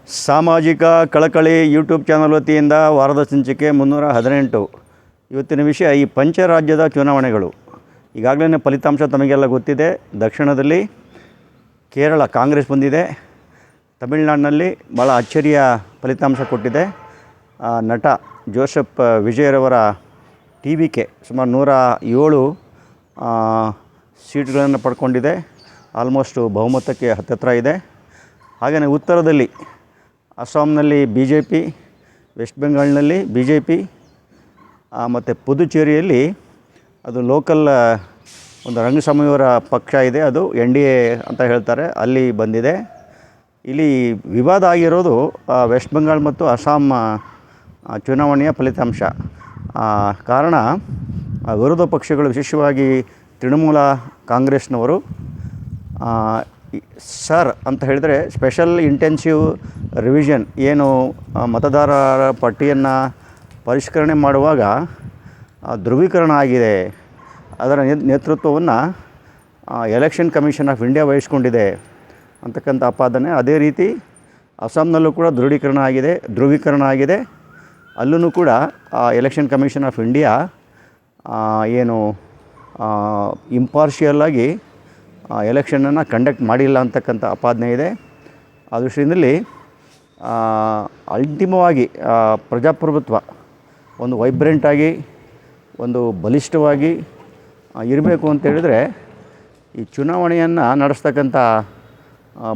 ಸಾಮಾಜಿಕ ಕಳಕಳಿ YouTube channel ವತಿಯಿಂದ ವಾರದ ಸಂಚಿಕೆ 318. ಇವತ್ತಿನ ವಿಷಯ ಈ ಪಂಚರಾಜ್ಯದ ಚುನಾವಣೆಗಳು. ಈಗಾಗಲೇ ಫಲಿತಾಂಶ ತಮಗೆಲ್ಲ ಗೊತ್ತಿದೆ. ದಕ್ಷಿಣದಲ್ಲಿ ಕೇರಳ ಕಾಂಗ್ರೆಸ್ ಬಂದಿದೆ. ತಮಿಳುನಾಡಿನಲ್ಲಿ ಭಾಳ ಅಚ್ಚರಿಯ ಫಲಿತಾಂಶ ಕೊಟ್ಟಿದೆ. ನಟ ಜೋಸೆಫ್ ವಿಜಯರವರ TVK ಸುಮಾರು 107 ಸೀಟ್ಗಳನ್ನು ಪಡ್ಕೊಂಡಿದೆ. ಆಲ್ಮೋಸ್ಟು ಬಹುಮತಕ್ಕೆ ಹತ್ತಿರ ಇದೆ. ಹಾಗೆಯೇ ಉತ್ತರದಲ್ಲಿ ಅಸ್ಸಾಂನಲ್ಲಿ BJP, ವೆಸ್ಟ್ ಬೆಂಗಾಲ್ನಲ್ಲಿ BJP ಮತ್ತು ಪುದುಚೇರಿಯಲ್ಲಿ ಅದು ಲೋಕಲ್ ಒಂದು ರಂಗಸ್ವಾಮಿಯವರ ಪಕ್ಷ ಇದೆ, ಅದು NDA ಅಂತ ಹೇಳ್ತಾರೆ, ಅಲ್ಲಿ ಬಂದಿದೆ. ಇಲ್ಲಿ ವಿವಾದ ಆಗಿರೋದು ವೆಸ್ಟ್ ಬೆಂಗಾಲ್ ಮತ್ತು ಅಸ್ಸಾಂ ಚುನಾವಣೆಯ ಫಲಿತಾಂಶ. ಕಾರಣ ವಿರೋಧ ಪಕ್ಷಗಳು, ವಿಶೇಷವಾಗಿ ತೃಣಮೂಲ ಕಾಂಗ್ರೆಸ್ನವರು ಸರ್ ಅಂತ ಹೇಳಿದರೆ ಸ್ಪೆಷಲ್ ಇಂಟೆನ್ಸಿವ್ ರಿವಿಷನ್ ಏನು ಮತದಾರರ ಪಟ್ಟಿಯನ್ನು ಪರಿಷ್ಕರಣೆ ಮಾಡುವಾಗ ಧ್ರುವೀಕರಣ ಆಗಿದೆ, ಅದರ ನೇತೃತ್ವವನ್ನು ಎಲೆಕ್ಷನ್ ಕಮಿಷನ್ ಆಫ್ ಇಂಡಿಯಾ ವಹಿಸ್ಕೊಂಡಿದೆ ಅಂತಕ್ಕಂಥ ಆಪಾದನೆ. ಅದೇ ರೀತಿ ಅಸ್ಸಾಂನಲ್ಲೂ ಕೂಡ ಧ್ರುವೀಕರಣ ಆಗಿದೆ. ಅಲ್ಲೂ ಕೂಡ ಎಲೆಕ್ಷನ್ ಕಮಿಷನ್ ಆಫ್ ಇಂಡಿಯಾ ಏನು ಇಂಪಾರ್ಷಿಯಲ್ಲಾಗಿ ಎಲೆಕ್ಷನನ್ನು ಕಂಡಕ್ಟ್ ಮಾಡಿಲ್ಲ ಅಂತಕ್ಕಂಥ ಆಪಾದನೆ ಇದೆ. ಆ ದೃಷ್ಟಿಯಲ್ಲಿ ಅಂತಿಮವಾಗಿ ಪ್ರಜಾಪ್ರಭುತ್ವ ಒಂದು ವೈಬ್ರೆಂಟಾಗಿ, ಒಂದು ಬಲಿಷ್ಠವಾಗಿ ಇರಬೇಕು ಅಂತೇಳಿದರೆ ಈ ಚುನಾವಣೆಯನ್ನು ನಡೆಸ್ತಕ್ಕಂಥ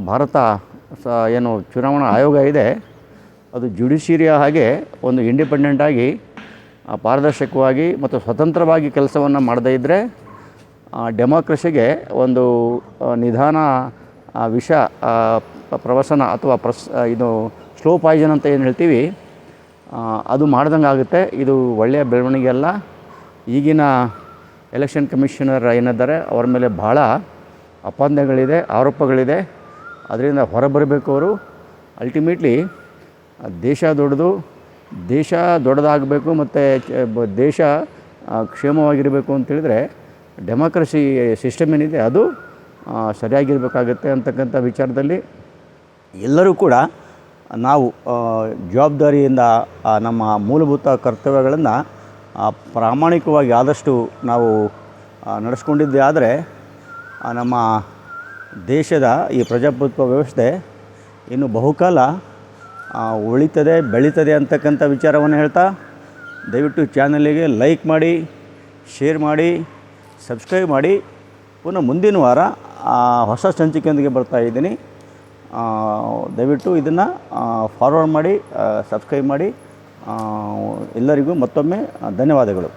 ಭಾರತ ಏನು ಚುನಾವಣಾ ಆಯೋಗ ಇದೆ, ಅದು ಜುಡಿಷಿಯರಿಯ ಹಾಗೆ ಒಂದು ಇಂಡಿಪೆಂಡೆಂಟಾಗಿ, ಪಾರದರ್ಶಕವಾಗಿ ಮತ್ತು ಸ್ವತಂತ್ರವಾಗಿ ಕೆಲಸವನ್ನು ಮಾಡದೇ ಇದ್ದರೆ ಡೆಮಾಕ್ರಸಿಗೆ ಒಂದು ನಿಧಾನ ವಿಷ ಪ್ರವಸನ ಅಥವಾ ಇದು ಸ್ಲೋ ಪಾಯ್ಸನ್ ಅಂತ ಏನು ಹೇಳ್ತೀವಿ, ಅದು ಮಾಡ್ದಂಗೆ ಆಗುತ್ತೆ. ಇದು ಒಳ್ಳೆಯ ಬೆಳವಣಿಗೆ ಅಲ್ಲ. ಈಗಿನ ಎಲೆಕ್ಷನ್ ಕಮಿಷನರ್ ಏನಿದ್ದಾರೆ ಅವರ ಮೇಲೆ ಭಾಳ ಆಪಾದನೆಗಳಿದೆ, ಆರೋಪಗಳಿದೆ. ಅದರಿಂದ ಹೊರಬರಬೇಕು ಅವರು. ಅಲ್ಟಿಮೇಟ್ಲಿ ದೇಶ ದೊಡ್ಡದಾಗಬೇಕು ಮತ್ತು ದೇಶ ಕ್ಷೇಮವಾಗಿರಬೇಕು ಅಂತೇಳಿದರೆ ಡೆಮಾಕ್ರಸಿ ಸಿಸ್ಟಮ್ ಏನಿದೆ ಅದು ಸರಿಯಾಗಿರಬೇಕಾಗತ್ತೆ ಅಂತಕ್ಕಂಥ ವಿಚಾರದಲ್ಲಿ ಎಲ್ಲರೂ ಕೂಡ ನಾವು ಜವಾಬ್ದಾರಿಯಿಂದ ನಮ್ಮ ಮೂಲಭೂತ ಕರ್ತವ್ಯಗಳನ್ನು ಪ್ರಾಮಾಣಿಕವಾಗಿ ಆದಷ್ಟು ನಾವು ನಡೆಸ್ಕೊಂಡಿದ್ದೇ ಆದರೆ ನಮ್ಮ ದೇಶದ ಈ ಪ್ರಜಾಪ್ರಭುತ್ವ ವ್ಯವಸ್ಥೆ ಇನ್ನು ಬಹುಕಾಲ ಉಳಿತದೆ, ಬೆಳೀತದೆ ಅಂತಕ್ಕಂಥ ವಿಚಾರವನ್ನು ಹೇಳ್ತಾ, ದಯವಿಟ್ಟು ಚಾನಲಿಗೆ ಲೈಕ್ ಮಾಡಿ, ಶೇರ್ ಮಾಡಿ, ಸಬ್ಸ್ಕ್ರೈಬ್ ಮಾಡಿ. ಪುನಃ ಮುಂದಿನ ವಾರ ಹೊಸ ಸಂಚಿಕೆಯೊಂದಿಗೆ ಬರ್ತಾಯಿದ್ದೀನಿ. ದಯವಿಟ್ಟು ಇದನ್ನು ಫಾರ್ವರ್ಡ್ ಮಾಡಿ, ಸಬ್ಸ್ಕ್ರೈಬ್ ಮಾಡಿ. ಎಲ್ಲರಿಗೂ ಮತ್ತೊಮ್ಮೆ ಧನ್ಯವಾದಗಳು.